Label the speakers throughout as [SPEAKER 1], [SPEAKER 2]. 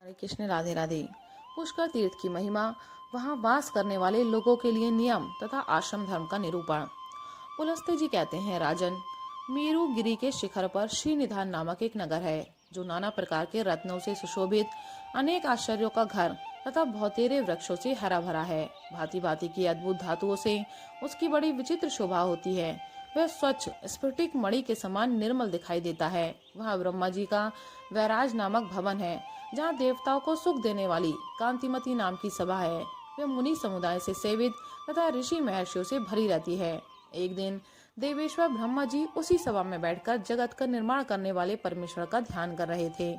[SPEAKER 1] हरे कृष्ण, राधे राधे। पुष्कर तीर्थ की महिमा, वहां वास करने वाले लोगों के लिए नियम तथा आश्रम धर्म का निरूपण। पुलस्त्य जी कहते हैं, राजन, मेरू गिरी के शिखर पर श्रीनिधान नामक एक नगर है, जो नाना प्रकार के रत्नों से सुशोभित, अनेक आश्चर्यों का घर तथा बहुतेरे वृक्षों से हरा भरा है। भांति भांति की अद्भुत धातुओं से उसकी बड़ी विचित्र शोभा होती है। वह स्वच्छ स्फटिक मणि के समान निर्मल दिखाई देता है। वहाँ ब्रह्मा जी का वैराज नामक भवन है, जहाँ देवताओं को सुख देने वाली कांतिमती नाम की सभा है। वह मुनि समुदाय से सेवित तथा ऋषि महर्षियों से भरी रहती है। एक दिन देवेश्वर ब्रह्मा जी उसी सभा में बैठकर जगत का निर्माण करने वाले परमेश्वर का ध्यान कर रहे थे।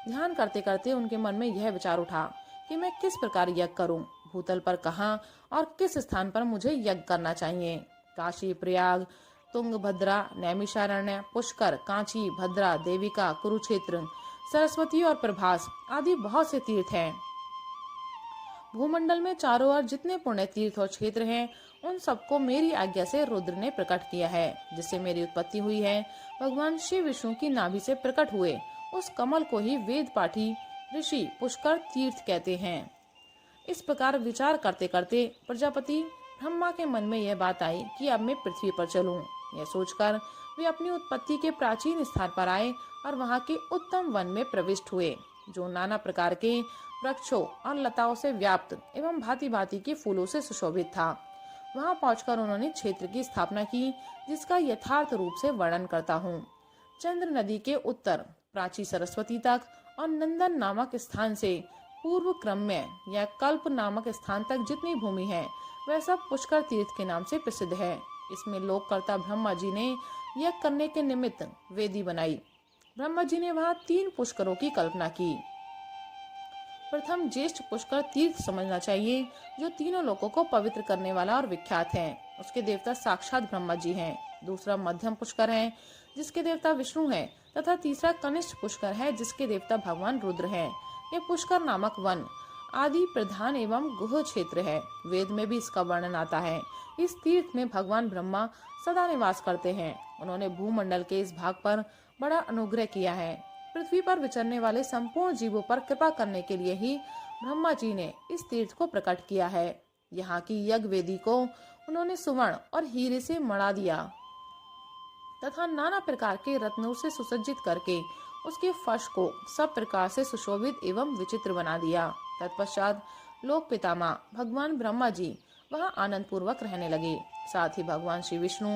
[SPEAKER 1] ध्यान करते करते उनके मन में यह विचार उठा कि मैं किस प्रकार यज्ञ करूं, भूतल पर कहाँ और किस स्थान पर मुझे यज्ञ करना चाहिए। काशी, प्रयाग, तुंगभद्रा, नैमिषारण्य, पुष्कर, कांची, भद्रा, देविका, कुरुक्षेत्र, सरस्वती और प्रभास आदि बहुत से तीर्थ हैं। भूमंडल में चारों ओर जितने पुण्य तीर्थ और क्षेत्र हैं, उन सबको मेरी आज्ञा से रुद्र ने प्रकट किया है, जिससे मेरी उत्पत्ति हुई है। भगवान श्री विष्णु की नाभि से प्रकट हुए उस कमल को ही वेद पाठी ऋषि पुष्कर तीर्थ कहते हैं। इस प्रकार विचार करते करते प्रजापति ब्रह्मा के मन में यह बात आई कि अब मैं पृथ्वी पर चलूं। यह सोचकर वे अपनी उत्पत्ति के प्राचीन स्थान पर आए और वहां के उत्तम वन में प्रविष्ट हुए, जो नाना प्रकार के वृक्षों और लताओं से व्याप्त एवं भांति भांति के फूलों से सुशोभित था। वहां पहुंचकर उन्होंने क्षेत्र की स्थापना की, जिसका यथार्थ रूप से वर्णन करता हूँ। चंद्र नदी के उत्तर प्राची सरस्वती तक और नंदन नामक स्थान से पूर्व क्रम में या कल्प नामक स्थान तक जितनी भूमि है, वह सब पुष्कर तीर्थ के नाम से प्रसिद्ध है। इसमें लोककर्ता ब्रह्मा जी ने यज्ञ करने के निमित्त वेदी बनाई। ब्रह्मा जी ने वहां 3 पुष्करों की कल्पना की। प्रथम ज्येष्ठ पुष्कर तीर्थ समझना चाहिए, जो तीनों लोगों को पवित्र करने वाला और विख्यात है। उसके देवता साक्षात ब्रह्मा जी हैं। दूसरा मध्यम पुष्कर है, जिसके देवता विष्णु हैं, तथा तीसरा कनिष्ठ पुष्कर है, जिसके देवता भगवान रुद्र हैं। यह पुष्कर नामक वन आदि प्रधान एवं गुह क्षेत्र है। वेद में भी इसका वर्णन आता है। इस तीर्थ में भगवान ब्रह्मा सदा निवास करते हैं। उन्होंने भूमंडल के इस भाग पर बड़ा अनुग्रह किया है। पृथ्वी पर विचरने वाले संपूर्ण जीवों पर कृपा करने के लिए ही ब्रह्मा जी ने इस तीर्थ को प्रकट किया है। यहाँ की यज्ञ वेदी को उन्होंने सुवर्ण और हीरे से मढ़ा दिया तथा नाना प्रकार के रत्नों से सुसज्जित करके उसके फर्श को सब प्रकार से सुशोभित एवं विचित्र बना दिया। तत्पश्चात लोक पितामह भगवान ब्रह्मा जी वहां आनंद पूर्वक रहने लगे। साथ ही भगवान श्री विष्णु,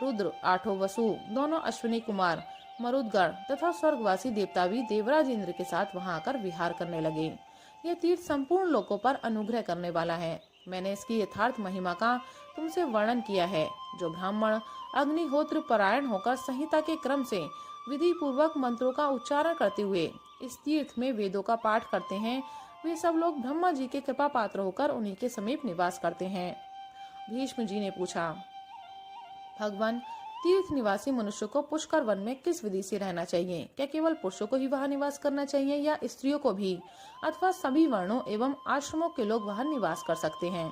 [SPEAKER 1] रुद्र, 8 वसु, दोनों अश्विनी कुमार, मरुदगण तथा स्वर्गवासी देवता भी देवराज इंद्र के साथ वहां आकर विहार करने लगे। यह तीर्थ संपूर्ण लोकों पर अनुग्रह करने वाला है। मैंने इसकी यथार्थ महिमा का तुमसे वर्णन किया है। जो ब्राह्मण अग्निहोत्र परायण होकर संहिता के क्रम से विधि पूर्वक मंत्रों का उच्चारण करते हुए इस तीर्थ में वेदों का पाठ करते हैं, वे सब लोग ब्रह्मा जी के कृपा पात्र होकर उन्हीं के समीप निवास करते हैं। भीष्म जी ने पूछा, भगवान, तीर्थ निवासी मनुष्य को पुष्कर वन में किस विधि से रहना चाहिए? क्या केवल पुरुषों को ही वहां निवास करना चाहिए या स्त्रियों को भी, अथवा सभी वर्णों एवं आश्रमों के लोग वहां निवास कर सकते हैं?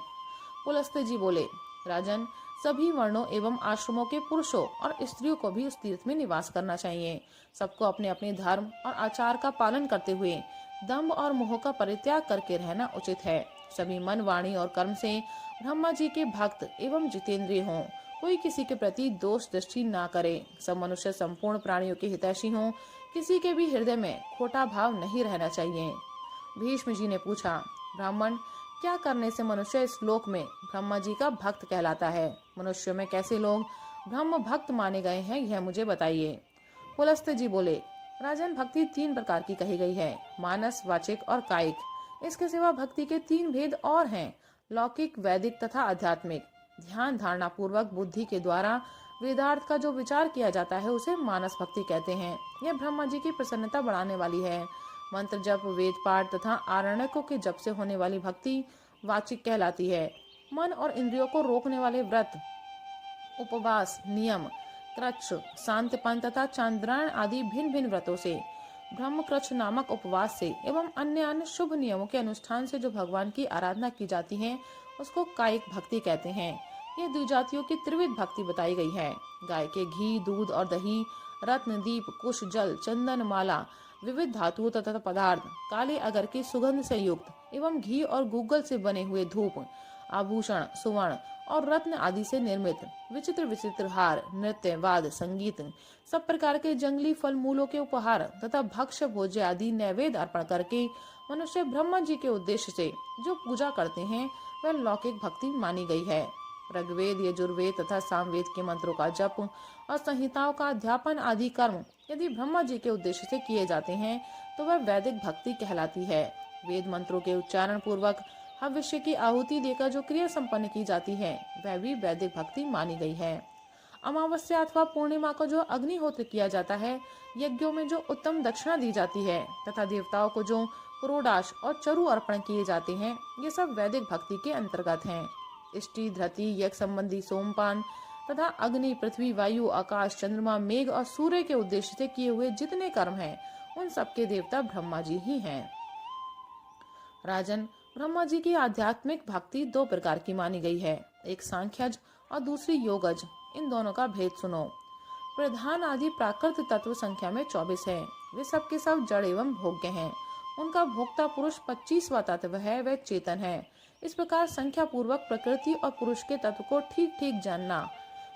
[SPEAKER 1] पुलस्त्य जी बोले, राजन, सभी वर्णों एवं आश्रमों के पुरुषों और स्त्रियों को भी उस तीर्थ में निवास करना चाहिए। सबको अपने अपने धर्म और आचार का पालन करते हुए दंभ और मोह का परित्याग करके रहना उचित है। सभी मन, वाणी और कर्म से ब्रह्मा जी के भक्त एवं जितेंद्रिय हों। कोई किसी के प्रति दोष दृष्टि ना करे। सब मनुष्य संपूर्ण प्राणियों के हितैषी हों। किसी के भी हृदय में खोटा भाव नहीं रहना चाहिए। भीष्म जी ने पूछा, ब्राह्मण, क्या करने से मनुष्य इस लोक में ब्रह्मा जी का भक्त कहलाता है? मनुष्यों में कैसे लोग ब्रह्म भक्त माने गए हैं, यह मुझे बताइए। पुलस्त्य जी बोले, राजन, भक्ति 3 प्रकार की कही गई है, मानस, वाचिक और कायिक। इसके सिवा भक्ति के 3 भेद और हैं, लौकिक, वैदिक तथा आध्यात्मिक। ध्यान धारणा पूर्वक बुद्धि के द्वारा वेदार्थ का जो विचार किया जाता है, उसे मानस भक्ति कहते हैं। यह ब्रह्मा जी की प्रसन्नता बढ़ाने वाली है। मंत्र जप, वेद पाठ तथा आरण्यकों के जप से होने वाली भक्ति वाचिक कहलाती है। मन और इंद्रियों को रोकने वाले व्रत, उपवास, नियम, कृच्छ, शांतिपान तथा चांद्रायण आदि भिन्न भिन्न व्रतों से, ब्रह्मकृच्छ नामक उपवास से एवं अन्य शुभ नियमों के अनुष्ठान से जो भगवान की आराधना की जाती है, उसको कायिक भक्ति कहते हैं। ये द्विजातियों की त्रिविध भक्ति बताई गई है। गाय के घी, दूध और दही, रत्न, दीप, कुश, जल, चंदन, माला विविध धातुओं तथा पदार्थ, काले अगर की सुगंध से युक्त एवं घी और गूगल से बने हुए धूप, आभूषण, सुवर्ण और रत्न आदि से निर्मित विचित्र विचित्र हार, नृत्य, वाद, संगीत, सब प्रकार के जंगली फल मूलों के उपहार तथा भक्ष्य भोज्य आदि नैवेद्य अर्पण करके मनुष्य ब्रह्मा जी के उद्देश्य से जो पूजा करते हैं वह लौकिक भक्ति मानी गई है। ऋग्वेद, यजुर्वेद तथा सामवेद के मंत्रों का जप और संहिताओं का अध्यापन आदि कर्म यदि ब्रह्मा जी के उद्देश्य से किए जाते हैं तो वह वैदिक भक्ति कहलाती है। वेद मंत्रों के उच्चारण पूर्वक हविष्य की आहुति देकर जो क्रिया संपन्न की जाती है वह भी वैदिक भक्ति मानी गई है। अमावस्या अथवा पूर्णिमा को जो अग्निहोत्र किया जाता है, यज्ञों में जो उत्तम दक्षिणा दी जाती है तथा देवताओं को जो पुरोडाश और चरु अर्पण किए जाते हैं, ये सब वैदिक भक्ति के अंतर्गत हैं। इष्टि, धृति, यज्ञ संबंधी सोमपान तथा अग्नि, पृथ्वी, वायु, आकाश, चंद्रमा, मेघ और सूर्य के उद्देश्य से किए हुए जितने कर्म हैं, उन सबके देवता ब्रह्मा जी ही हैं। राजन, ब्रह्मा जी की आध्यात्मिक भक्ति दो प्रकार की मानी गई है, एक सांख्यज और दूसरी योगज। इन दोनों का भेद सुनो। प्रधान आदि प्राकृत तत्व संख्या में 24 है। वे सब के सब जड़ एवं भोग्य हैं। उनका भोक्ता पुरुष 25वां तत्व है, वह चेतन है। इस प्रकार संख्या पूर्वक प्रकृति और पुरुष के तत्व को ठीक ठीक जानना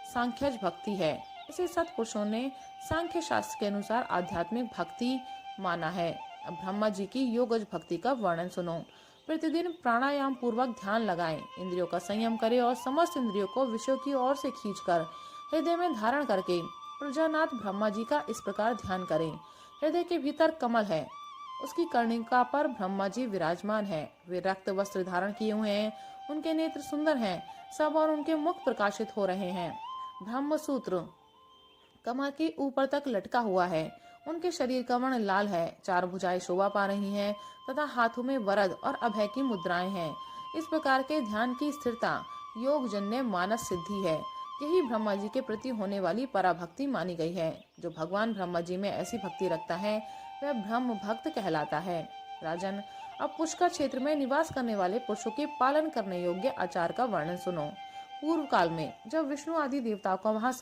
[SPEAKER 1] सांख्यज भक्ति है। इसे सत्पुरुषों ने सांख्य शास्त्र के अनुसार आध्यात्मिक भक्ति माना है। अब ब्रह्मा जी की योगज भक्ति का वर्णन सुनो। प्रतिदिन प्राणायाम पूर्वक ध्यान लगाएं, इंद्रियों का संयम करें और समस्त इंद्रियों को विषयों की ओर से खींचकर हृदय में धारण करके प्रजानाथ ब्रह्मा जी का इस प्रकार ध्यान करें। हृदय के भीतर कमल है, उसकी कर्णिका पर ब्रह्मा जी विराजमान है। वे रक्त वस्त्र धारण किए हुए हैं, उनके नेत्र सुंदर हैं सब और उनके मुख प्रकाशित हो रहे हैं। ब्रह्म सूत्र कमर के ऊपर तक लटका हुआ है। उनके शरीर का वर्ण लाल है, 4 भुजाएं शोभा पा रही हैं तथा हाथों में वरद और अभय की मुद्राएं हैं। इस प्रकार के ध्यान की स्थिरता योगजन्य मानस सिद्धि है। यही ब्रह्मा जी के प्रति होने वाली पराभक्ति मानी गई है। जो भगवान ब्रह्मा जी में ऐसी भक्ति रखता है वह ब्रह्म भक्त कहलाता है। राजन, अब पुष्कर क्षेत्र में निवास करने वाले पुरुषों के पालन करने योग्य आचार का वर्णन सुनो। पूर्व काल में जब विष्णु आदि देवताओं का वहाँ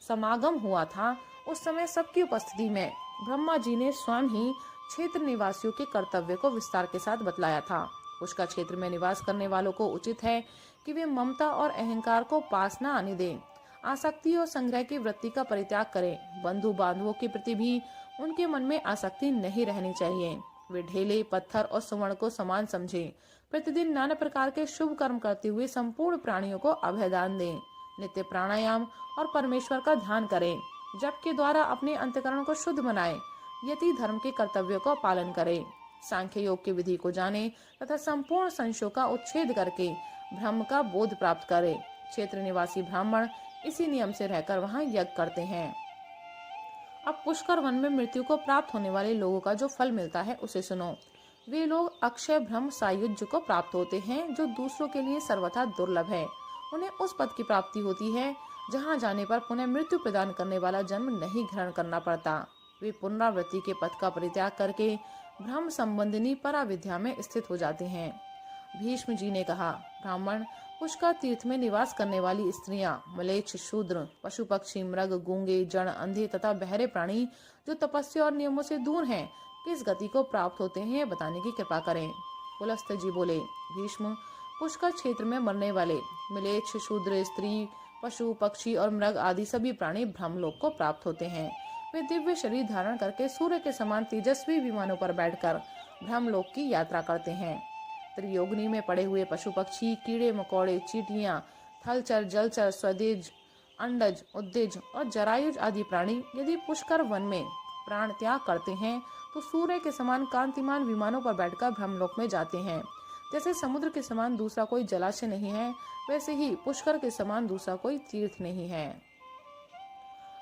[SPEAKER 1] समागम हुआ था, उस समय सबकी उपस्थिति में ब्रह्मा जी ने स्वयं ही क्षेत्र निवासियों के कर्तव्य को विस्तार के साथ बतलाया था। पुष्कर क्षेत्र में निवास करने वालों को उचित है कि वे ममता और अहंकार को पास न आने दें, आसक्ति और संग्रह की वृत्ति का परित्याग करें। बंधु बांधवों के प्रति भी उनके मन में आसक्ति नहीं रहनी चाहिए। वे ढेले, पत्थर और सुवर्ण को समान समझें। प्रतिदिन नाना प्रकार के शुभ कर्म करते हुए संपूर्ण प्राणियों को अभयदान दें। नित्य प्राणायाम और परमेश्वर का ध्यान करें। जप के द्वारा अपने अंतकरण को शुद्ध बनाएं। यति धर्म के कर्तव्यों का पालन करें। सांख्य योग की विधि को जाने तथा संपूर्ण संशयों का उच्छेद करके ब्रह्म का बोध प्राप्त करें। क्षेत्र निवासी ब्राह्मण इसी नियम से रहकर वहाँ यज्ञ करते हैं। अब पुष्कर वन में मृत्यु को प्राप्त होने वाले लोगों का जो फल मिलता है उसे सुनो। वे लोग अक्षय ब्रह्म सायुज्य को प्राप्त होते हैं, जो दूसरों के लिए सर्वथा दुर्लभ है। उन्हें उस पद की प्राप्ति होती है जहाँ जाने पर पुनः मृत्यु प्रदान करने वाला जन्म नहीं ग्रहण करना पड़ता। वे पुनरावृत्ति के पथ का परित्याग करके ब्रह्म संबंधिनी पराविद्या में स्थित हो जाते हैं। भीष्म जी ने कहा, ब्राह्मण, पुष्कर तीर्थ में निवास करने वाली स्त्रियां, मलेच्छ, शूद्र, पशु पक्षी, मृग, गूंगे, जड़, अंधे तथा बहरे प्राणी जो तपस्या और नियमों से दूर हैं, किस गति को प्राप्त होते हैं बताने की कृपा करें। पुलस्त्य जी बोले, भीष्म, पुष्कर क्षेत्र में मरने वाले मलेच्छ, शूद्र, स्त्री, पशु पक्षी और मृग आदि सभी प्राणी ब्रह्मलोक को प्राप्त होते हैं। वे दिव्य शरीर धारण करके सूर्य के समान तेजस्वी विमानों पर बैठकर ब्रह्मलोक की यात्रा करते हैं। त्रियोगनी में पड़े हुए पशु पक्षी, कीड़े मकोड़े, चींटियां, थलचर, जलचर, स्वदेज, अंडज, उद्देज और जरायुज आदि प्राणी यदि पुष्कर वन में प्राण त्याग करते हैं तो सूर्य के समान कांतिमान विमानों पर बैठकर ब्रह्मलोक में जाते हैं। जैसे समुद्र के समान दूसरा कोई जलाशय नहीं है, वैसे ही पुष्कर के समान दूसरा कोई तीर्थ नहीं है।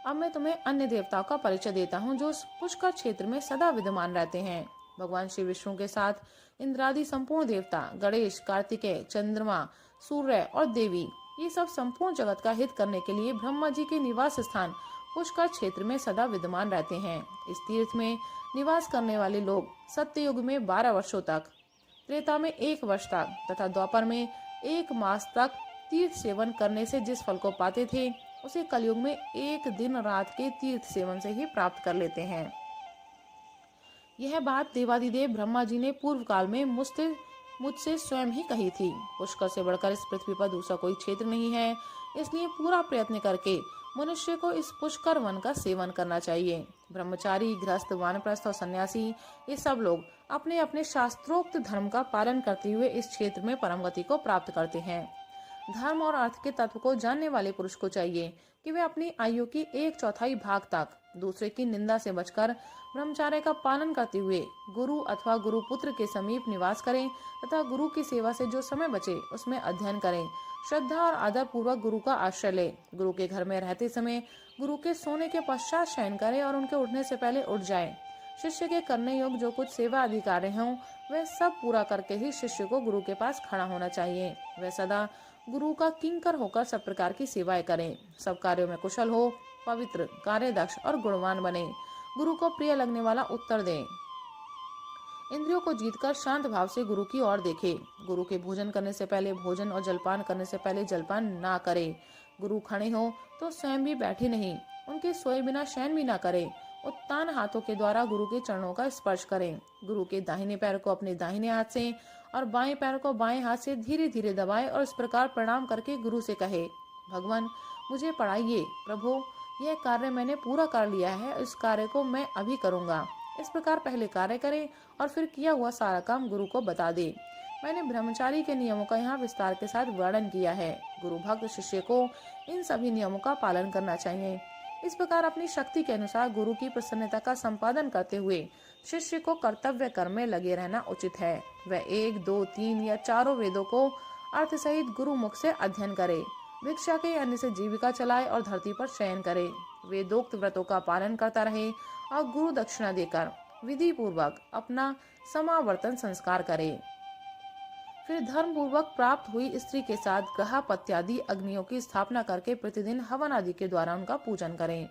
[SPEAKER 1] अब मैं तुम्हें अन्य देवताओं का परिचय देता हूँ जो पुष्कर क्षेत्र में सदा विद्यमान रहते हैं। भगवान श्री विष्णु के साथ इंद्रादि संपूर्ण देवता, गणेश, कार्तिकेय, चंद्रमा, सूर्य और देवी, ये सब संपूर्ण जगत का हित करने के लिए ब्रह्मा जी के निवास स्थान पुष्कर क्षेत्र में सदा विद्यमान रहते हैं। इस तीर्थ में निवास करने वाले लोग सत्ययुग में 12 वर्षों तक, त्रेता में 1 वर्ष तक तथा द्वापर में 1 मास तक तीर्थ सेवन करने से जिस फल को पाते थे, उसे कलयुग में 1 दिन रात के तीर्थ सेवन से ही प्राप्त कर लेते हैं। यह बात देवादिदेव ब्रह्मा जी ने पूर्व काल में मुझसे स्वयं ही कही थी। पुष्कर से बढ़कर इस पृथ्वी पर दूसरा कोई क्षेत्र नहीं है, इसलिए पूरा प्रयत्न करके मनुष्य को इस पुष्कर वन का सेवन करना चाहिए। ब्रह्मचारी, गृहस्थ, वानप्रस्थ और सन्यासी, ये सब लोग अपने अपने शास्त्रोक्त धर्म का पालन करते हुए इस क्षेत्र में परम गति को प्राप्त करते हैं। धर्म और अर्थ के तत्व को जानने वाले पुरुष को चाहिए कि वे अपनी आयु की 1/4 भाग तक दूसरे की निंदा से बचकर ब्रह्मचर्य का पालन करते हुए गुरु अथवा गुरुपुत्र के समीप निवास करें तथा गुरु की सेवा से जो समय बचे उसमें अध्ययन करें। श्रद्धा और आदर पूर्वक गुरु का आश्रय ले। गुरु के घर में रहते समय गुरु के सोने के पश्चात शयन करे और उनके उठने से पहले उठ जाए। शिष्य के करने योग्य जो कुछ सेवा अधिकारी हों वह सब पूरा करके ही शिष्य को गुरु के पास खड़ा होना चाहिए। वह सदा गुरु का किंकर होकर सब प्रकार की सेवाएं करें। सब कार्यों में कुशल हो, पवित्र, कार्यदक्ष और गुणवान बने। गुरु को प्रिय लगने वाला उत्तर दें। इंद्रियों को जीतकर शांत भाव से गुरु की ओर देखे। गुरु के भोजन करने से पहले भोजन और जलपान करने से पहले जलपान ना करे। गुरु खड़े हो तो स्वयं भी बैठे नहीं, उनके सोए बिना शयन भी ना करे। उत्तान हाथों के द्वारा गुरु के चरणों का स्पर्श करें। गुरु के दाहिने पैर को अपने दाहिने हाथ से और बाएं पैर को बाएं हाथ से धीरे धीरे दबाए और इस प्रकार प्रणाम करके गुरु से कहे, भगवान मुझे पढ़ाइए। प्रभु यह कार्य मैंने पूरा कर लिया है, इस कार्य को मैं अभी करूँगा। इस प्रकार पहले कार्य करे और फिर किया हुआ सारा काम गुरु को बता दे। मैंने ब्रह्मचारी के नियमों का यहाँ विस्तार के साथ वर्णन किया है। गुरु भक्त शिष्य को इन सभी नियमों का पालन करना चाहिए। इस प्रकार अपनी शक्ति के अनुसार गुरु की प्रसन्नता का संपादन करते हुए शिष्य को कर्तव्य कर्म में लगे रहना उचित है। वह 1, 2, 3 या चारों वेदों को अर्थ सहित गुरु मुख से अध्ययन करे, भिक्षा के अन्न से जीविका चलाए और धरती पर शयन करे। वेदोक्त व्रतों का पालन करता रहे और गुरु दक्षिणा देकर विधि पूर्वक अपना समावर्तन संस्कार करे। फिर धर्म पूर्वक प्राप्त हुई स्त्री के साथ ग्रह पत्यादि अग्नियों की स्थापना करके प्रतिदिन हवन आदि के द्वारा उनका पूजन करें।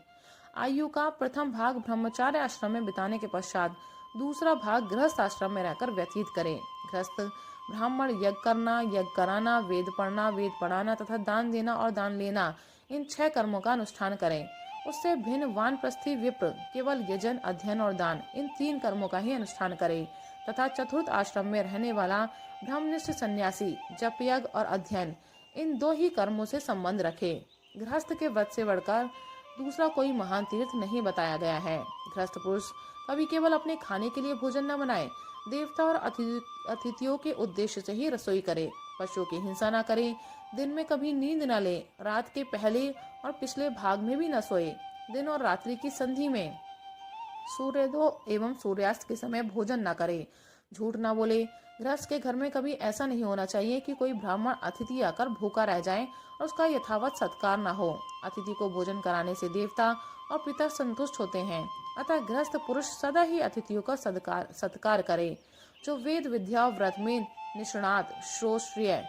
[SPEAKER 1] आयु का प्रथम भाग ब्रह्मचार्य आश्रम में बिताने के पश्चात दूसरा भाग गृहस्थ आश्रम में रहकर व्यतीत करें। गृहस्थ ब्राह्मण यज्ञ करना, यज्ञ कराना, वेद पढ़ना, वेद पढ़ाना तथा दान देना और दान लेना, इन 6 कर्मों का अनुष्ठान करें। उससे भिन्न वानप्रस्थी विप्र केवल यजन, अध्ययन और दान, इन 3 कर्मों का ही अनुष्ठान करे तथा चतुर्थ आश्रम में रहने वाला ब्रह्मनिष्ठ सन्यासी जप, यज्ञ और अध्ययन, इन 2 ही कर्मों से संबंध रखे। गृहस्थ के व्रत से बढ़कर दूसरा कोई महान तीर्थ नहीं बताया गया है। गृहस्थ पुरुष कभी केवल अपने खाने के लिए भोजन न बनाए, देवता और अतिथियों के उद्देश्य से ही रसोई करे। पशुओं की हिंसा न करे, दिन में कभी नींद न ले, रात के पहले और पिछले भाग में भी न सोए, दिन और रात्रि की संधि में सूर्योदय एवं सूर्यास्त के समय भोजन न करे, झूठ न बोले। गृहस्थ के घर में कभी ऐसा नहीं होना चाहिए कि कोई ब्राह्मण अतिथि आकर भूखा रह जाए और उसका यथावत सत्कार न हो। अतिथि को भोजन कराने से देवता और पिता संतुष्ट होते हैं। अतः गृहस्थ पुरुष सदा ही अतिथियों का सत्कार करे। जो वेद विद्या व्रत में निष्णात, श्रोत्रिय,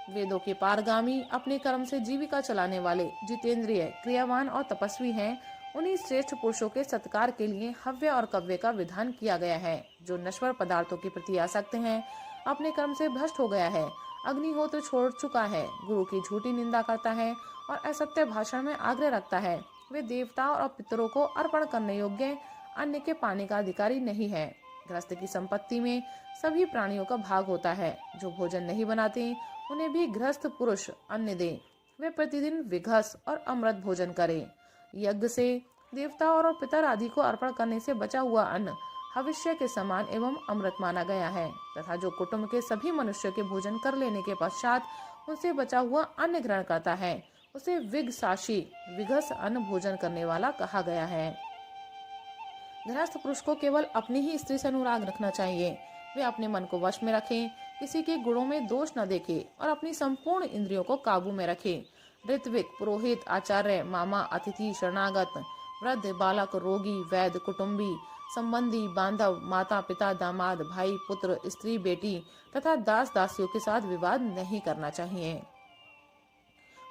[SPEAKER 1] वेदों के पारगामी, अपने कर्म से जीविका चलाने वाले, जितेंद्रिय, क्रियावान और तपस्वी हैं, उन्हीं श्रेष्ठ पुरुषों के सत्कार के लिए हव्य और कव्य का विधान किया गया है। जो नश्वर पदार्थों के प्रति आसक्त हैं, अपने कर्म से भ्रष्ट हो गया है, अग्निहोत्र छोड़ चुका है, गुरु की झूठी निंदा करता है और असत्य भाषण में आग्रह रखता है, वे देवताओं और पितरों को अर्पण करने योग्य अन्न के पाने का अधिकारी नहीं है। गृहस्थ की संपत्ति में सभी प्राणियों का भाग होता है। जो भोजन नहीं बनाते उन्हें भी गृहस्थ पुरुष अन्न दे। वे प्रतिदिन विघस और अमृत भोजन करे। यज्ञ से देवता और पितर आदि को अर्पण करने से बचा हुआ अन्न भविष्य के समान एवं अमृत माना गया है तथा जो कुटुंब के सभी मनुष्य के भोजन कर लेने के पश्चात उनसे बचा हुआ अन्न ग्रहण करता है उसे विघसाशी, विघस अन्न भोजन करने वाला कहा गया है। गृहस्थ पुरुष को केवल अपनी ही स्त्री से अनुराग रखना चाहिए। वे अपने मन को वश में रखें, किसी के गुणों में दोष न देखे और अपनी संपूर्ण इंद्रियों को काबू में रखे। ऋत्विक, पुरोहित, आचार्य, मामा, अतिथि, शरणागत, वृद्ध, बालक, रोगी, वैद्य, कुटुंबी, संबंधी, बांधव, माता पिता, दामाद, भाई, पुत्र, स्त्री, बेटी तथा दास दासियों के साथ विवाद नहीं करना चाहिए।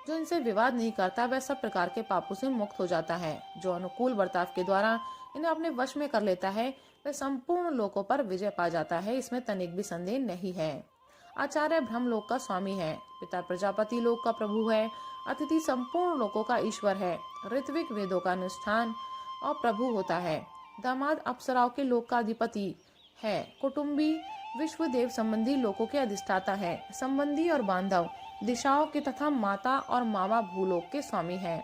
[SPEAKER 1] जो इनसे विवाद नहीं करता वह सब प्रकार के पापों से मुक्त हो जाता है। जो अनुकूल बर्ताव के द्वारा इन्हें अपने वश में कर लेता है वह संपूर्ण लोकों पर विजय पा जाता है, इसमें तनिक भी संदेह नहीं है। आचार्य ब्रह्मलोक का स्वामी है, पिता प्रजापति लोक का प्रभु है, अतिथि संपूर्ण लोकों का ईश्वर है, ऋत्विक वेदों का अनुष्ठान और प्रभु होता है, दामाद अप्सराओं के लोक का अधिपति है। कुटुंबी विश्व देव संबंधी लोकों के अधिष्ठाता है। संबंधी और बांधव दिशाओं के तथा माता और मामा भूलोक के स्वामी हैं।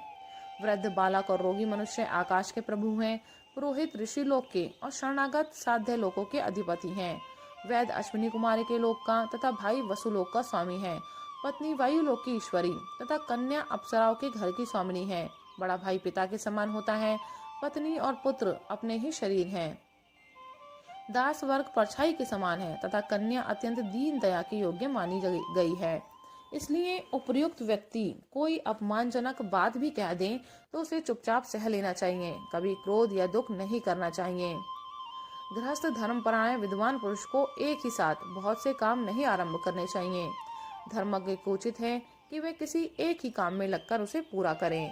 [SPEAKER 1] वृद्ध, बालक और रोगी मनुष्य आकाश के प्रभु हैं। पुरोहित ऋषि लोक के और शरणागत साध्य लोकों के अधिपति हैं। वैद्य अश्विनी कुमारी के लोक का तथा भाई वसुलोक का स्वामी है। पत्नी वायु लोक की ईश्वरी तथा कन्या अप्सराओं के घर की स्वामिनी है। बड़ा भाई पिता के समान होता है। पत्नी और पुत्र अपने ही शरीर हैं। दास वर्ग परछाई के समान है तथा कन्या अत्यंत दीन दया के योग्य मानी गई है। इसलिए उपर्युक्त व्यक्ति कोई अपमानजनक बात भी कह दे तो उसे चुपचाप सह लेना चाहिए। कभी क्रोध या दुख नहीं करना चाहिए। गृहस्थ धर्मपरायण विद्वान पुरुष को एक ही साथ बहुत से काम नहीं आरंभ करने चाहिए। धर्मज्ञ को उचित है कि वे किसी एक ही काम में लगकर उसे पूरा करें।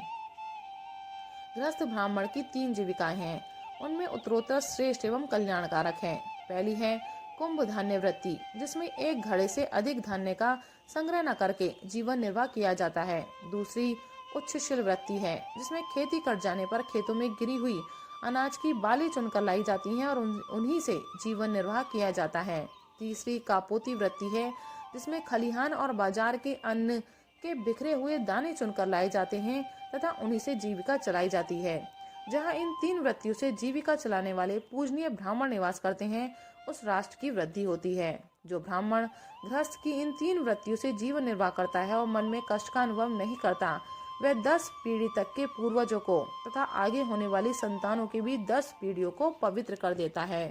[SPEAKER 1] गृहस्थ ब्राह्मण की 3 जीविकाएं हैं। उनमें उत्तरोत्तर श्रेष्ठ एवं कल्याणकारक है। पहली है कुंभ धान्य वृत्ति, जिसमें एक घड़े से अधिक धान्य का संग्रह न करके जीवन निर्वाह किया जाता है। दूसरी उच्छृंखल वृत्ति है, जिसमें खेती कट जाने पर खेतों में गिरी हुई अनाज की बाली चुनकर लाई जाती हैं और उन्हीं से जीवन निर्वाह किया जाता है। तीसरी कापोती वृत्ति है, जिसमें खलिहान और बाजार के अन्न के बिखरे हुए दाने चुनकर लाए जाते हैं तथा उन्हीं से जीविका चलाई जाती है। जहाँ इन 3 वृत्तियों से जीविका चलाने वाले पूजनीय ब्राह्मण निवास करते हैं, उस राष्ट्र की वृद्धि होती है। जो ब्राह्मण गृहस्थ की इन 3 वृत्तियों से जीवन निर्वाह करता है और मन में कष्ट का अनुभव नहीं करता, वह 10 पीढ़ी तक के पूर्वजों को तथा आगे होने वाली संतानों की भी 10 पीढ़ियों को पवित्र कर देता है।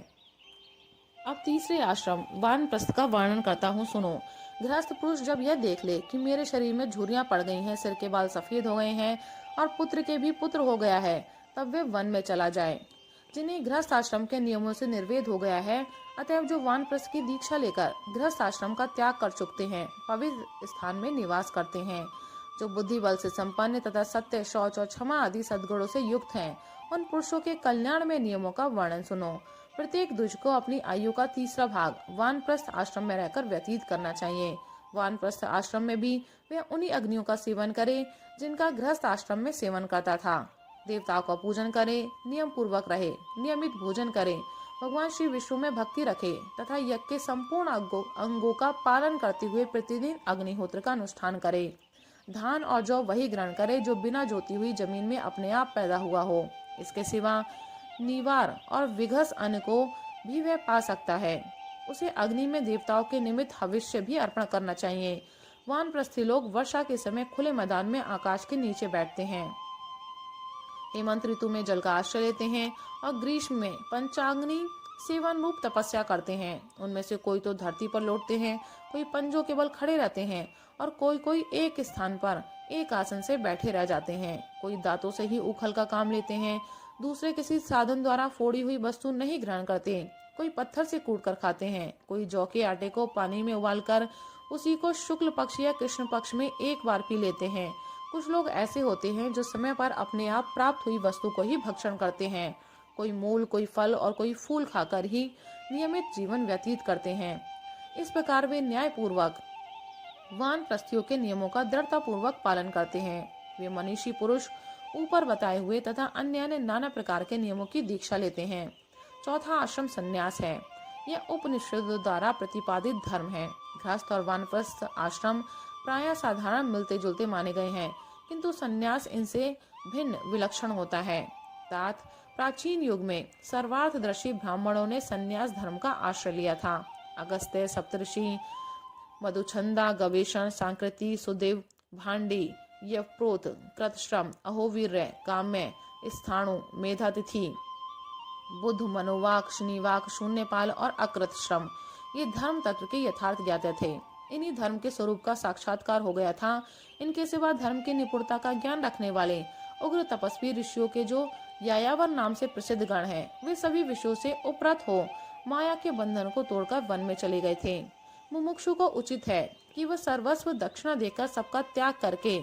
[SPEAKER 1] अब तीसरे आश्रम वानप्रस्थ का वर्णन करता हूँ, सुनो। गृहस्थ पुरुष जब यह देख ले कि मेरे शरीर में झुर्रियां पड़ गई हैं, सिर के बाल सफेद हो गए हैं और पुत्र के भी पुत्र हो गया है, तब वे वन में चला जाए। जिन्हें गृहस्थ आश्रम के नियमों से निर्वेद हो गया है, अतएव जो वानप्रस्थ की दीक्षा लेकर गृहस्थ आश्रम का त्याग कर चुकते हैं, पवित्र स्थान में निवास करते हैं। जो बुद्धि बल से संपन्न तथा सत्य, शौच और क्षमा आदि सद्गुणों से युक्त हैं, उन पुरुषों के कल्याण में नियमों का वर्णन सुनो। प्रत्येक द्विज को अपनी आयु का 3रा भाग वानप्रस्थ आश्रम में रहकर व्यतीत करना चाहिए। वानप्रस्थ आश्रम में भी वे उन्हीं अग्नियों का सेवन करे जिनका गृहस्थ आश्रम में सेवन करता था। देवताओं का पूजन करे, नियम पूर्वक रहे, नियमित भोजन करे, भगवान श्री विष्णु में भक्ति रखे तथा यज्ञ के संपूर्ण अंगों का पालन करते हुए प्रतिदिन अग्निहोत्र का अनुष्ठान करे। धान और जौ वही ग्रहण करे जो बिना जोती हुई जमीन में अपने आप पैदा हुआ हो। इसके सिवा निवार और विघस अन्न को भी वह पा सकता है। उसे अग्नि में देवताओं के निमित्त हविष्य भी अर्पण करना चाहिए। वानप्रस्थी लोग वर्षा के समय खुले मैदान में आकाश के नीचे बैठते हैं। हेमंत ऋतु में जल का आश्रय लेते हैं और ग्रीष्म में पंचाग्नि सेवन रूप तपस्या करते हैं। उनमें से कोई तो धरती पर लौटते हैं, कोई पंजों के बल खड़े रहते हैं और कोई एक स्थान पर एक आसन से बैठे रह जाते हैं। कोई दांतों से ही उखल का काम लेते हैं, दूसरे किसी साधन द्वारा फोड़ी हुई वस्तु नहीं ग्रहण करते। कोई पत्थर से कूट कर खाते हैं, कोई जौ के आटे को पानी में उबालकर उसी को शुक्ल पक्ष या कृष्ण पक्ष में एक बार पी लेते हैं। कुछ लोग ऐसे होते हैं जो समय पर अपने आप प्राप्त हुई वस्तु को ही भक्षण करते हैं। कोई मूल, कोई फल और कोई फूल खाकर ही नियमित जीवन व्यतीत करते हैं। इस प्रकार वे न्याय पूर्वक वानप्रस्थियों के नियमों का दृढ़ता पूर्वक पालन करते हैं। वे मनीषी पुरुष ऊपर बताए हुए तथा अन्य नाना प्रकार के नियमों की दीक्षा लेते हैं। चौथा आश्रम संन्यास है। यह उपनिषद द्वारा प्रतिपादित धर्म है। गृहस्थ और वानप्रस्थ आश्रम प्रायः साधारण मिलते जुलते माने गए हैं, किंतु संन्यास इनसे भिन्न विलक्षण होता है। तात प्राचीन युग में सर्वार्थदर्शी ब्राह्मणों ने संन्यास धर्म का आश्रय लिया था। अगस्त्य, सप्तऋषि, मधुछंदा, गवेषण, सांकृति, सुदेव, भांडी, यवप्रोत, कृतश्रम, अहोवीर्य, काम्य, स्थाणु, मेधातिथि, बुद्ध, मनोवाक, शनिवाक, शून्यपाल और अकृत श्रम ये धर्म तत्व के यथार्थ ज्ञाता थे। इन्हीं धर्म के स्वरूप का साक्षात्कार हो गया था। इनके सिवा धर्म की निपुणता का ज्ञान रखने वाले उग्र तपस्वी ऋषियों के जो यायावर नाम से प्रसिद्ध गण हैं, वे सभी विषयों से उपरत हो माया के बंधन को तोड़कर वन में चले गए थे। मुमुक्षु को उचित है कि वह सर्वस्व दक्षिणा देकर सबका त्याग करके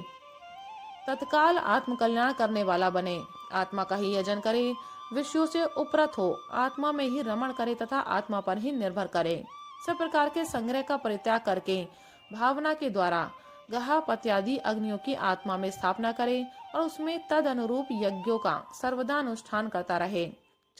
[SPEAKER 1] तत्काल आत्म कल्याण करने वाला बने। आत्मा का ही यजन करे, विषयों से उपरत हो आत्मा में ही रमण करे तथा आत्मा पर ही निर्भर करे। सब प्रकार के संग्रह का परित्याग करके भावना के द्वारा गहा पत्यादि अग्नियों की आत्मा में स्थापना करे और उसमें तद अनुरूप यज्ञों का सर्वदा अनुष्ठान करता रहे।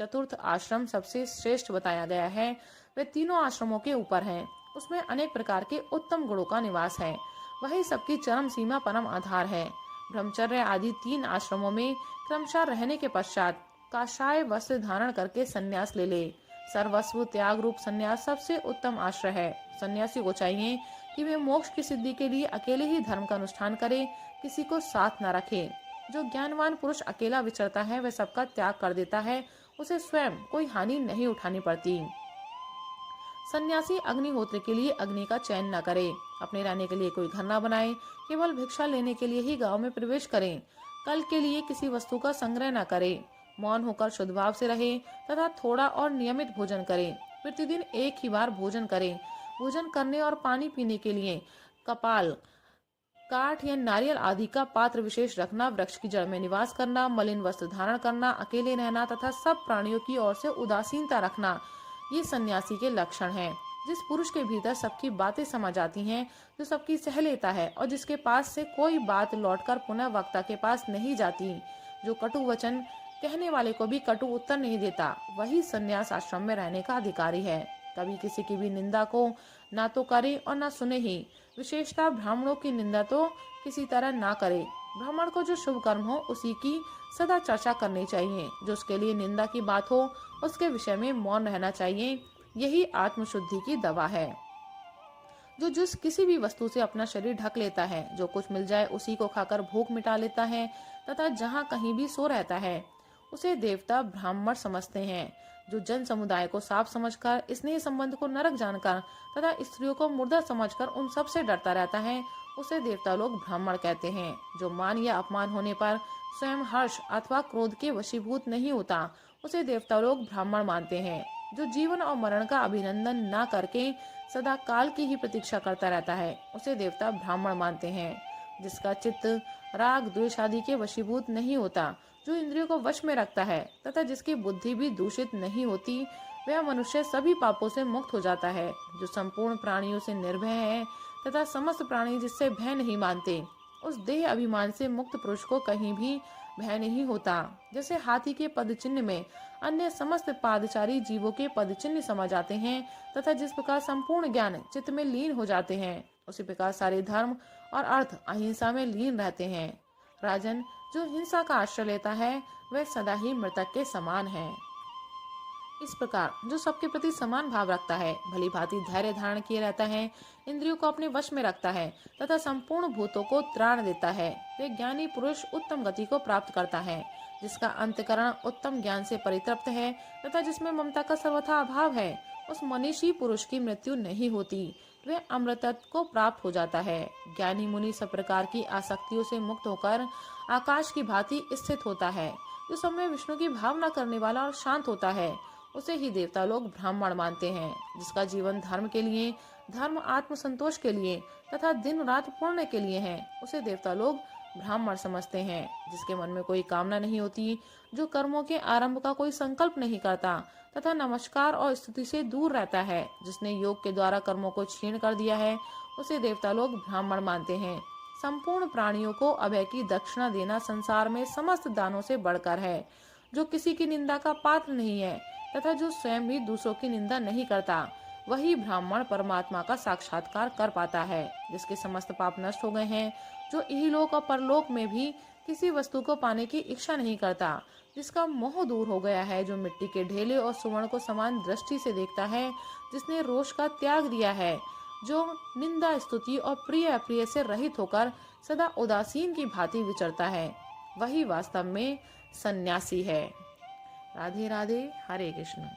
[SPEAKER 1] चतुर्थ आश्रम सबसे श्रेष्ठ बताया गया है, वे तीनों आश्रमों के ऊपर है। उसमें अनेक प्रकार के उत्तम गुणों का निवास है। वही सबकी चरम सीमा परम आधार है। ब्रह्मचर्य आदि 3 आश्रमों में क्रमशः रहने के पश्चात काषाय वस्त्र धारण करके संन्यास ले ले। सर्वस्व त्याग रूप संन्यास सबसे उत्तम आश्रय है। सन्यासी को चाहिए कि वे मोक्ष की सिद्धि के लिए अकेले ही धर्म का अनुष्ठान करे, किसी को साथ न रखे। जो ज्ञानवान पुरुष अकेला विचरता है वह सबका त्याग कर देता है, उसे स्वयं कोई हानि नहीं उठानी पड़ती। सन्यासी अग्निहोत्र के लिए अग्नि का चयन न करे, अपने रहने के लिए कोई घर न बनाए, केवल भिक्षा लेने के लिए ही गांव में प्रवेश करे, कल के लिए किसी वस्तु का संग्रह न करे, मौन होकर शुद्ध भाव से रहे तथा थोड़ा और नियमित भोजन करे। प्रतिदिन एक ही बार भोजन करे। भोजन करने और पानी पीने के लिए कपाल, काठ या नारियल आदि का पात्र विशेष रखना, वृक्ष की जड़ में निवास करना, मलिन वस्त्र धारण करना, अकेले रहना तथा सब प्राणियों की ओर से उदासीनता रखना, ये सन्यासी के लक्षण हैं। जिस पुरुष के भीतर सबकी बातें समझ आती हैं, जो सबकी सह लेता है और जिसके पास से कोई बात लौटकर पुनः वक्ता के पास नहीं जाती, जो कटु वचन कहने वाले को भी कटु उत्तर नहीं देता, वही सन्यास आश्रम में रहने का अधिकारी है। कभी किसी की भी निंदा को ना तो करे और ना सुने ही। विशेषतः ब्राह्मणों की निंदा तो किसी तरह ना करे। ब्राह्मण को जो शुभ कर्म हो उसी की सदा चर्चा करनी चाहिए। जो उसके लिए निंदा की बात हो उसके विषय में मौन रहना चाहिए। यही आत्मशुद्धि की दवा है। जो जिस किसी भी वस्तु से अपना शरीर ढक लेता है, जो कुछ मिल जाए उसी को खाकर भूख मिटा लेता है तथा जहाँ कहीं भी सो रहता है, उसे देवता ब्राह्मण समझते हैं। जो जन समुदाय को साफ समझकर, स्नेह संबंध को नरक जानकर तथा स्त्रियों को मुर्दा समझकर उन सब से डरता रहता है, उसे देवता लोग ब्राह्मण कहते हैं। जो मान या अपमान होने पर स्वयं हर्ष अथवा क्रोध के वशीभूत नहीं होता, उसे देवता लोग ब्राह्मण मानते हैं। जो जीवन और मरण का अभिनंदन न करके सदा काल की ही प्रतीक्षा करता रहता है, उसे देवता ब्राह्मण मानते हैं। जिसका चित्त राग द्वेष आदि के वशीभूत नहीं होता, जो इंद्रियों को वश में रखता है तथा जिसकी बुद्धि भी दूषित नहीं होती, वह मनुष्य सभी पापों से मुक्त हो जाता है। जो संपूर्ण प्राणियों से निर्भय है तथा समस्त प्राणी जिससे भय नहीं मानते, उस देह अभिमान से मुक्त पुरुष को कहीं भी भय नहीं होता। जैसे हाथी के पद चिन्ह में अन्य समस्त पादचारी जीवों के पद चिन्ह समा जाते हैं तथा जिस प्रकार संपूर्ण ज्ञान चित्त में लीन हो जाते हैं, उसी प्रकार सारे धर्म और अर्थ अहिंसा में लीन रहते हैं। राजन, जो हिंसा का आश्रय लेता है वह सदा ही मृतक के समान है। इस प्रकार जो सबके प्रति समान भाव रखता है, भली भांति धैर्य धारण किए रहता है, इंद्रियों को अपने वश में रखता है तथा संपूर्ण भूतों को त्राण देता है, वह ज्ञानी पुरुष उत्तम गति को प्राप्त करता है। जिसका अंतकरण उत्तम ज्ञान से परितृप्त है तथा जिसमें ममता का सर्वथा अभाव है, उस मनीषी पुरुष की मृत्यु नहीं होती, वह अमृतत्व को प्राप्त हो जाता है। ज्ञानी मुनि सब प्रकार की आसक्तियों से मुक्त होकर आकाश की भांति स्थित होता है। जो सब में विष्णु की भावना करने वाला और शांत होता है, उसे ही देवता लोग ब्राह्मण मानते हैं। जिसका जीवन धर्म के लिए, धर्म आत्म संतोष के लिए तथा दिन रात पुण्य के लिए है, उसे देवता लोग ब्राह्मण समझते हैं। जिसके मन में कोई कामना नहीं होती, जो कर्मों के आरंभ का कोई संकल्प नहीं करता तथा नमस्कार और स्तुति से दूर रहता है, जिसने योग के द्वारा कर्मों को क्षीण कर दिया है, उसे देवता लोग ब्राह्मण मानते हैं। संपूर्ण प्राणियों को अभय की दक्षिणा देना संसार में समस्त दानों से बढ़कर है। जो किसी की निंदा का पात्र नहीं है तथा जो स्वयं भी दूसरों की निंदा नहीं करता, वही ब्राह्मण परमात्मा का साक्षात्कार कर पाता है। जिसके समस्त पाप नष्ट हो गए हैं, जो इहलोक और परलोक में भी किसी वस्तु को पाने की इच्छा नहीं करता, जिसका मोह दूर हो गया है, जो मिट्टी के ढेले और सुवर्ण को समान दृष्टि से देखता है, जिसने रोष का त्याग दिया है, जो निंदा स्तुति और प्रिय अप्रिय से रहित होकर सदा उदासीन की भांति विचरता है, वही वास्तव में सन्यासी है। राधे राधे, हरे कृष्ण।